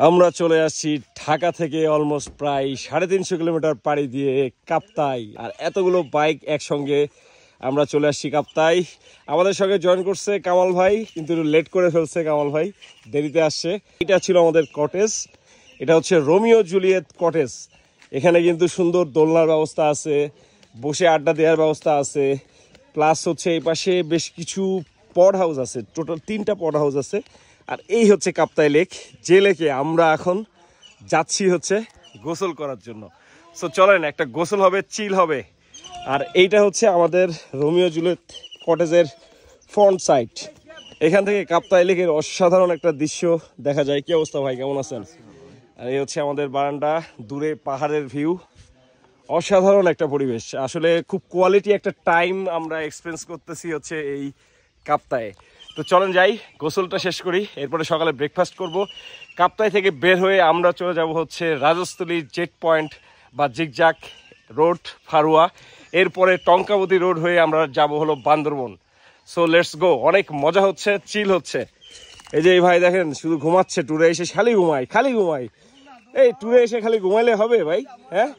আমরা চলে আসছি ঢাকা থেকে অলমোস্ট প্রায় 350 কিলোমিটার পাড়ি দিয়ে কাপ্তাই। আর এতগুলো বাইক একসঙ্গে আমরা চলে আসছি কাপ্তাই। আমাদের সঙ্গে জয়েন করছে কামাল ভাই, কিন্তু লেট করে ফেলছে কামাল ভাই, দেরিতে আসছে। এটা ছিল আমাদের কটেজ, এটা হচ্ছে রোমিও জুলিয়েট কটেজ। এখানে কিন্তু সুন্দর দোলনার ব্যবস্থা আছে, বসে আড্ডা দেওয়ার ব্যবস্থা আছে, প্লাস হচ্ছে এই পাশে বেশ কিছু পড হাউস আছে, টোটাল 3টা পড হাউস আছে। আর এই হচ্ছে কাপ্তাই লেক, যে লেকে আমরা এখন যাচ্ছি হচ্ছে গোসল করার জন্য। সো চলেন, একটা গোসল হবে, চিল হবে। আর এইটা হচ্ছে আমাদের রোমিও জুলিয়েট কটেজের ফ্রন্ট সাইড। এখান থেকে কাপ্তাই লেকের অসাধারণ একটা দৃশ্য দেখা যায়। কি অবস্থা ভাই, কেমন আছেন? আর এই হচ্ছে আমাদের বারান্দা, দূরে পাহাড়ের ভিউ, অসাধারণ একটা পরিবেশ। আসলে খুব কোয়ালিটি একটা টাইম আমরা এক্সপেরিয়েন্স করতেছি হচ্ছে এই কাপ্তায়ে। তো চলেন যাই, গোসলটা শেষ করি, এরপরে সকালে ব্রেকফাস্ট করব। কাপ্তাই থেকে বের হয়ে আমরা চলে যাব হচ্ছে রাজস্থলী জেট পয়েন্ট বা জিগজাক রোড ফারুয়া, এরপরে টঙ্কাবতী রোড হয়ে আমরা যাব হলো বান্দরবন। So let's go. অনেক মজা হচ্ছে, চিল হচ্ছে। এই যে এই ভাই দেখেন শুধু ঘুমাচ্ছে, ট্যুরে এসে খালি ঘুমাই। এই ট্যুরে এসে খালি ঘুমাইলে হবে ভাই? হ্যাঁ,